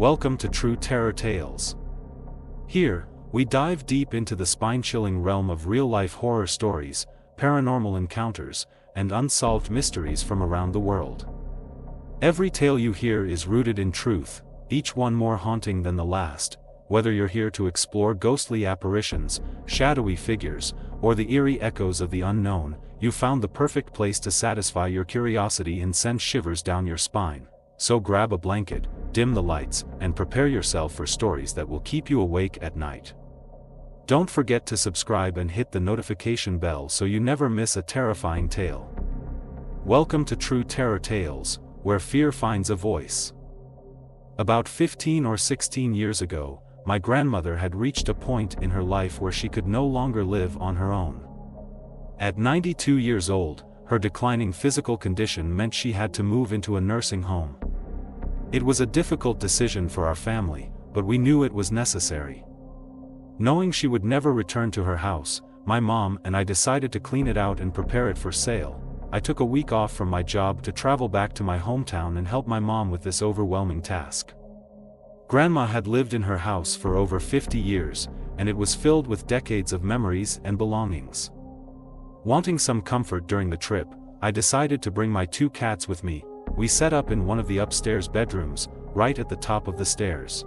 Welcome to True Terror Tales. Here, we dive deep into the spine-chilling realm of real-life horror stories, paranormal encounters, and unsolved mysteries from around the world. Every tale you hear is rooted in truth, each one more haunting than the last. Whether you're here to explore ghostly apparitions, shadowy figures, or the eerie echoes of the unknown, you've found the perfect place to satisfy your curiosity and send shivers down your spine. So grab a blanket, dim the lights, and prepare yourself for stories that will keep you awake at night. Don't forget to subscribe and hit the notification bell so you never miss a terrifying tale. Welcome to True Terror Tales, where fear finds a voice. About 15 or 16 years ago, my grandmother had reached a point in her life where she could no longer live on her own. At 92 years old, her declining physical condition meant she had to move into a nursing home. It was a difficult decision for our family, but we knew it was necessary. Knowing she would never return to her house, my mom and I decided to clean it out and prepare it for sale. I took a week off from my job to travel back to my hometown and help my mom with this overwhelming task. Grandma had lived in her house for over 50 years, and it was filled with decades of memories and belongings. Wanting some comfort during the trip, I decided to bring my 2 cats with me. We set up in one of the upstairs bedrooms, right at the top of the stairs.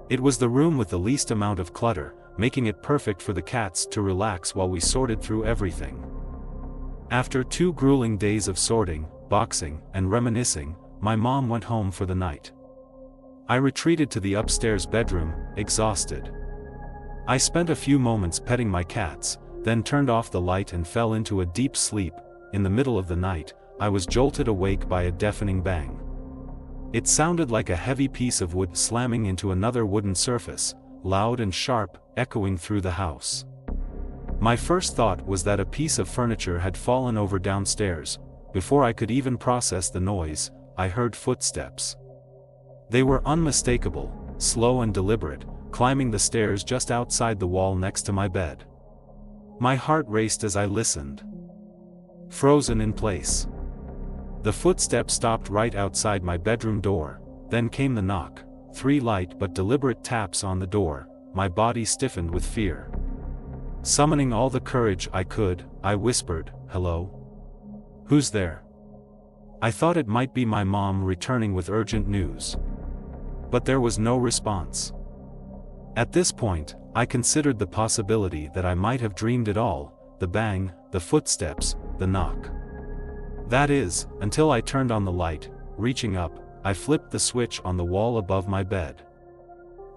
It was the room with the least amount of clutter, making it perfect for the cats to relax while we sorted through everything. After 2 grueling days of sorting, boxing, and reminiscing, my mom went home for the night. I retreated to the upstairs bedroom, exhausted. I spent a few moments petting my cats, then turned off the light and fell into a deep sleep. In the middle of the night, I was jolted awake by a deafening bang. It sounded like a heavy piece of wood slamming into another wooden surface, loud and sharp, echoing through the house. My first thought was that a piece of furniture had fallen over downstairs. Before I could even process the noise, I heard footsteps. They were unmistakable, slow and deliberate, climbing the stairs just outside the wall next to my bed. My heart raced as I listened. Frozen in place. The footsteps stopped right outside my bedroom door, then came the knock, 3 light but deliberate taps on the door. My body stiffened with fear. Summoning all the courage I could, I whispered, "Hello? Who's there?" I thought it might be my mom returning with urgent news. But there was no response. At this point, I considered the possibility that I might have dreamed it all: the bang, the footsteps, the knock. That is, until I turned on the light. Reaching up, I flipped the switch on the wall above my bed.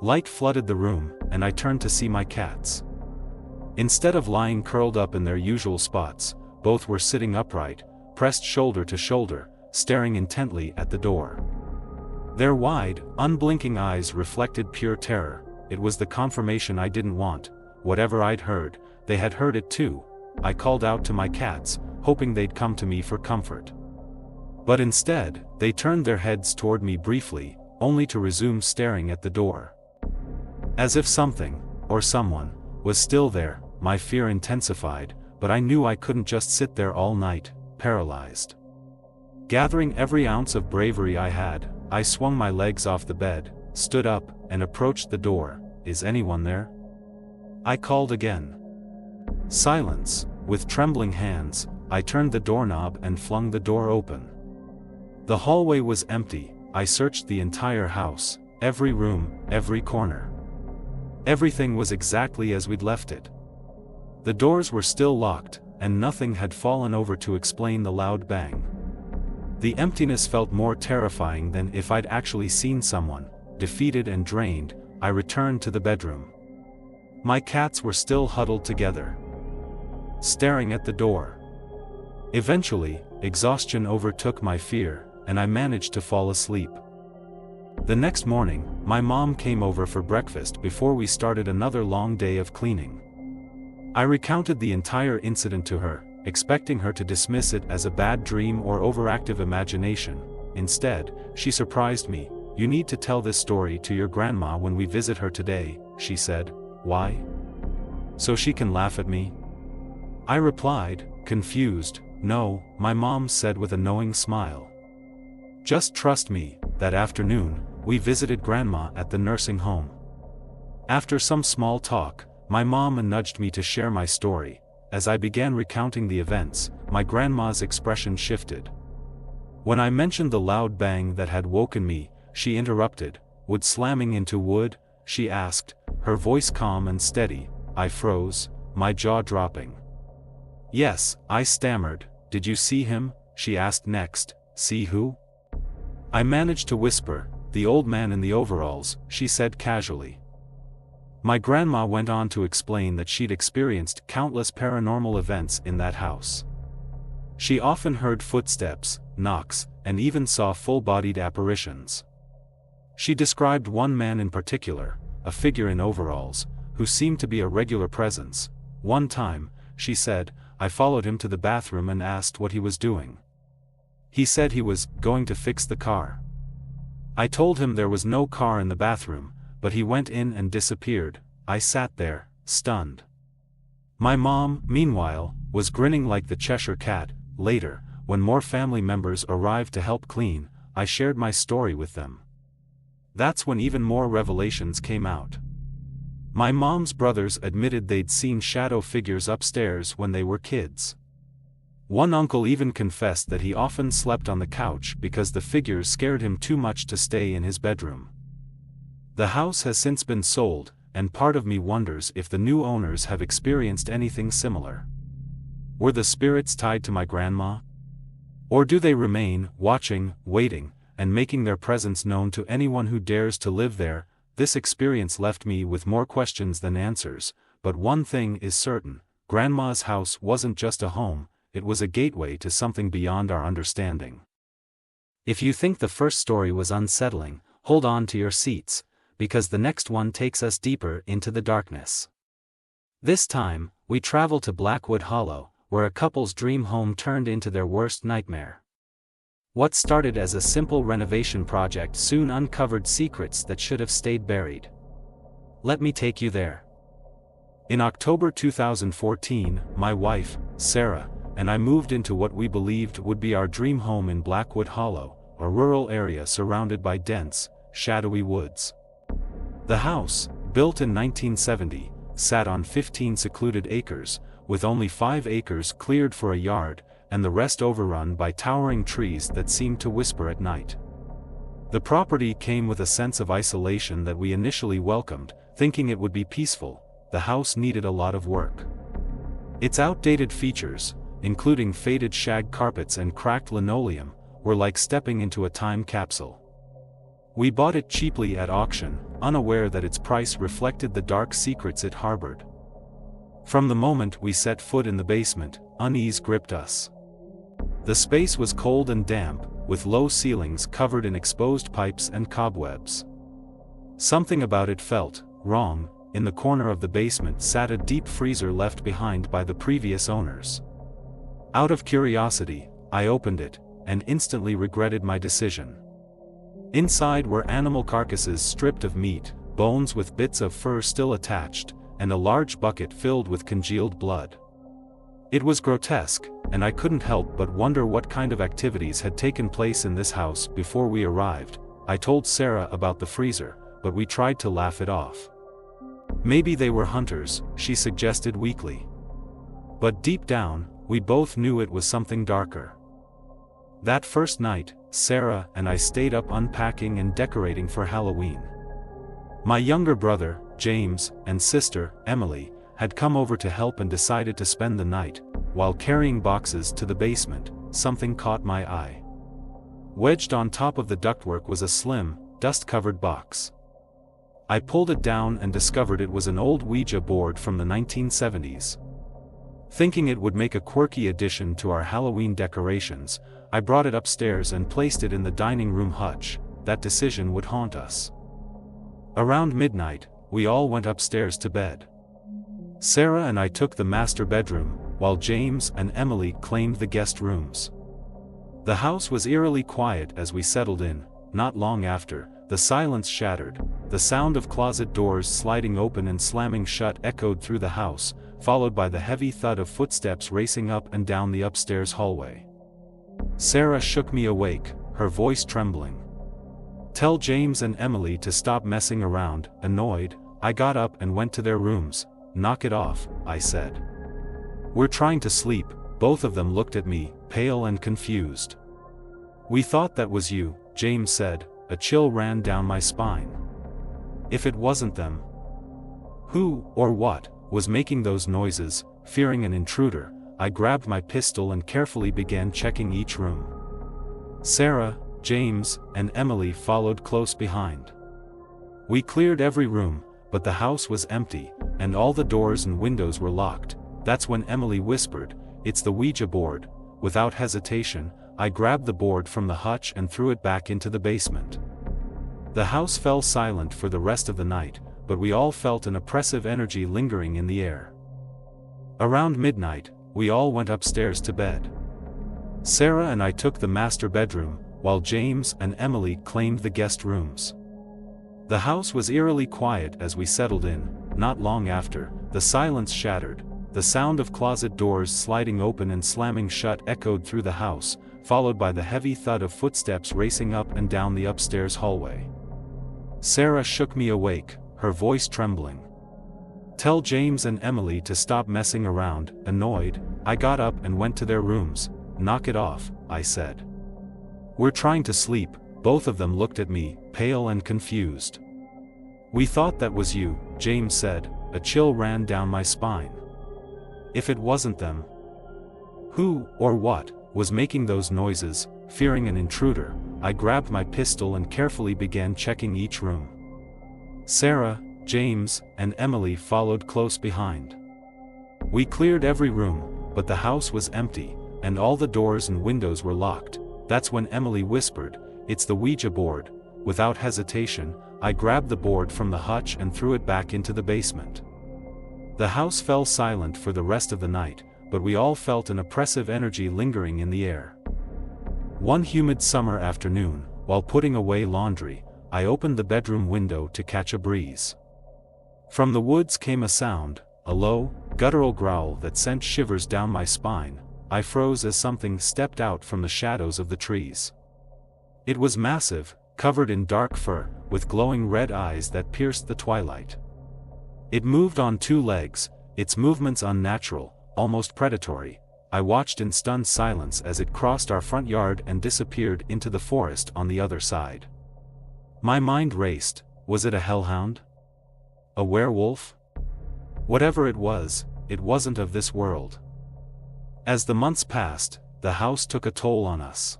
Light flooded the room, and I turned to see my cats. Instead of lying curled up in their usual spots, both were sitting upright, pressed shoulder to shoulder, staring intently at the door. Their wide, unblinking eyes reflected pure terror. It was the confirmation I didn't want. Whatever I'd heard, they had heard it too. I called out to my cats, hoping they'd come to me for comfort. But instead, they turned their heads toward me briefly, only to resume staring at the door. As if something, or someone, was still there. My fear intensified, but I knew I couldn't just sit there all night, paralyzed. Gathering every ounce of bravery I had, I swung my legs off the bed, stood up, and approached the door. "Is anyone there?" I called again. Silence. With trembling hands, I turned the doorknob and flung the door open. The hallway was empty. I searched the entire house, every room, every corner. Everything was exactly as we'd left it. The doors were still locked, and nothing had fallen over to explain the loud bang. The emptiness felt more terrifying than if I'd actually seen someone. Defeated and drained, I returned to the bedroom. My cats were still huddled together, staring at the door. Eventually, exhaustion overtook my fear, and I managed to fall asleep. The next morning, my mom came over for breakfast before we started another long day of cleaning. I recounted the entire incident to her, expecting her to dismiss it as a bad dream or overactive imagination. Instead, she surprised me. "You need to tell this story to your grandma when we visit her today," she said. "Why? So she can laugh at me?" I replied, confused. "No," my mom said with a knowing smile. "Just trust me." That afternoon, we visited Grandma at the nursing home. After some small talk, my mom nudged me to share my story. As I began recounting the events, my grandma's expression shifted. When I mentioned the loud bang that had woken me, she interrupted. "Wood slamming into wood?" she asked, her voice calm and steady. I froze, my jaw dropping. "Yes," I stammered. "Did you see him?" she asked next. "See who?" I managed to whisper. "The old man in the overalls," she said casually. My grandma went on to explain that she'd experienced countless paranormal events in that house. She often heard footsteps, knocks, and even saw full-bodied apparitions. She described one man in particular, a figure in overalls, who seemed to be a regular presence. One time, she said, I followed him to the bathroom and asked what he was doing. He said he was going to fix the car. I told him there was no car in the bathroom, but he went in and disappeared. I sat there, stunned. My mom, meanwhile, was grinning like the Cheshire Cat. Later, when more family members arrived to help clean, I shared my story with them. That's when even more revelations came out. My mom's brothers admitted they'd seen shadow figures upstairs when they were kids. One uncle even confessed that he often slept on the couch because the figures scared him too much to stay in his bedroom. The house has since been sold, and part of me wonders if the new owners have experienced anything similar. Were the spirits tied to my grandma? Or do they remain, watching, waiting, and making their presence known to anyone who dares to live there? This experience left me with more questions than answers, but one thing is certain: Grandma's house wasn't just a home, it was a gateway to something beyond our understanding. If you think the first story was unsettling, hold on to your seats, because the next one takes us deeper into the darkness. This time, we travel to Blackwood Hollow, where a couple's dream home turned into their worst nightmare. What started as a simple renovation project soon uncovered secrets that should have stayed buried. Let me take you there. In October 2014, my wife, Sarah, and I moved into what we believed would be our dream home in Blackwood Hollow, a rural area surrounded by dense, shadowy woods. The house, built in 1970, sat on 15 secluded acres, with only 5 acres cleared for a yard, and the rest overrun by towering trees that seemed to whisper at night. The property came with a sense of isolation that we initially welcomed, thinking it would be peaceful. The house needed a lot of work. Its outdated features, including faded shag carpets and cracked linoleum, were like stepping into a time capsule. We bought it cheaply at auction, unaware that its price reflected the dark secrets it harbored. From the moment we set foot in the basement, unease gripped us. The space was cold and damp, with low ceilings covered in exposed pipes and cobwebs. Something about it felt wrong. In the corner of the basement sat a deep freezer left behind by the previous owners. Out of curiosity, I opened it, and instantly regretted my decision. Inside were animal carcasses stripped of meat, bones with bits of fur still attached, and a large bucket filled with congealed blood. It was grotesque, and I couldn't help but wonder what kind of activities had taken place in this house before we arrived. I told Sarah about the freezer, but we tried to laugh it off. Maybe they were hunters, she suggested weakly. But deep down, we both knew it was something darker. That first night, Sarah and I stayed up unpacking and decorating for Halloween. My younger brother, James, and sister, Emily, had come over to help and decided to spend the night. While carrying boxes to the basement, something caught my eye. Wedged on top of the ductwork was a slim, dust-covered box. I pulled it down and discovered it was an old Ouija board from the 1970s. Thinking it would make a quirky addition to our Halloween decorations, I brought it upstairs and placed it in the dining room hutch. That decision would haunt us. Around midnight, we all went upstairs to bed. Sarah and I took the master bedroom, while James and Emily claimed the guest rooms. The house was eerily quiet as we settled in. Not long after, the silence shattered. The sound of closet doors sliding open and slamming shut echoed through the house, followed by the heavy thud of footsteps racing up and down the upstairs hallway. Sarah shook me awake, her voice trembling. Tell James and Emily to stop messing around. Annoyed, I got up and went to their rooms. Knock it off, I said. We're trying to sleep. Both of them looked at me, pale and confused. We thought that was you, James said. A chill ran down my spine. If it wasn't them. Who, or what, was making those noises? Fearing an intruder, I grabbed my pistol and carefully began checking each room. Sarah, James, and Emily followed close behind. We cleared every room, but the house was empty, and all the doors and windows were locked. That's when Emily whispered, "It's the Ouija board." Without hesitation, I grabbed the board from the hutch and threw it back into the basement. The house fell silent for the rest of the night, but we all felt an oppressive energy lingering in the air. Around midnight, we all went upstairs to bed. Sarah and I took the master bedroom, while James and Emily claimed the guest rooms. The house was eerily quiet as we settled in. Not long after, the silence shattered. The sound of closet doors sliding open and slamming shut echoed through the house, followed by the heavy thud of footsteps racing up and down the upstairs hallway. Sarah shook me awake, her voice trembling. Tell James and Emily to stop messing around. Annoyed, I got up and went to their rooms. Knock it off, I said. We're trying to sleep. Both of them looked at me, pale and confused. We thought that was you, James said. A chill ran down my spine. If it wasn't them. Who, or what, was making those noises? Fearing an intruder, I grabbed my pistol and carefully began checking each room. Sarah, James, and Emily followed close behind. We cleared every room, but the house was empty, and all the doors and windows were locked. That's when Emily whispered, "It's the Ouija board." Without hesitation, I grabbed the board from the hutch and threw it back into the basement. The house fell silent for the rest of the night, but we all felt an oppressive energy lingering in the air. One humid summer afternoon, while putting away laundry, I opened the bedroom window to catch a breeze. From the woods came a sound, a low, guttural growl that sent shivers down my spine. I froze as something stepped out from the shadows of the trees. It was massive, covered in dark fur, with glowing red eyes that pierced the twilight. It moved on two legs, its movements unnatural, almost predatory. I watched in stunned silence as it crossed our front yard and disappeared into the forest on the other side. My mind raced. Was it a hellhound? A werewolf? Whatever it was, it wasn't of this world. As the months passed, the house took a toll on us.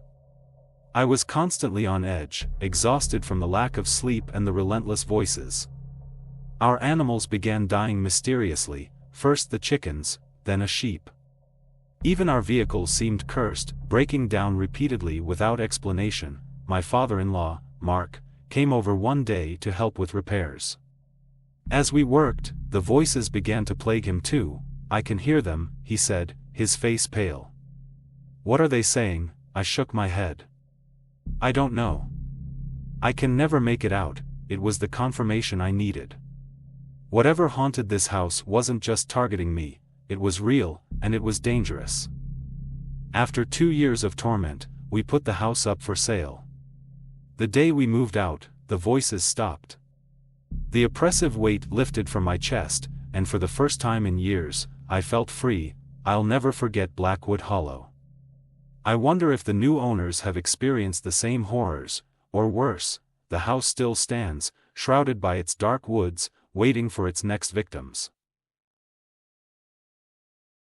I was constantly on edge, exhausted from the lack of sleep and the relentless voices. Our animals began dying mysteriously, first the chickens, then a sheep. Even our vehicles seemed cursed, breaking down repeatedly without explanation. My father-in-law, Mark, came over one day to help with repairs. As we worked, the voices began to plague him too. "I can hear them," he said, his face pale. "What are they saying?" I shook my head. "I don't know. I can never make it out." It was the confirmation I needed. Whatever haunted this house wasn't just targeting me, it was real, and it was dangerous. After 2 years of torment, we put the house up for sale. The day we moved out, the voices stopped. The oppressive weight lifted from my chest, and for the first time in years, I felt free. I'll never forget Blackwood Hollow. I wonder if the new owners have experienced the same horrors, or worse. The house still stands, shrouded by its dark woods, waiting for its next victims.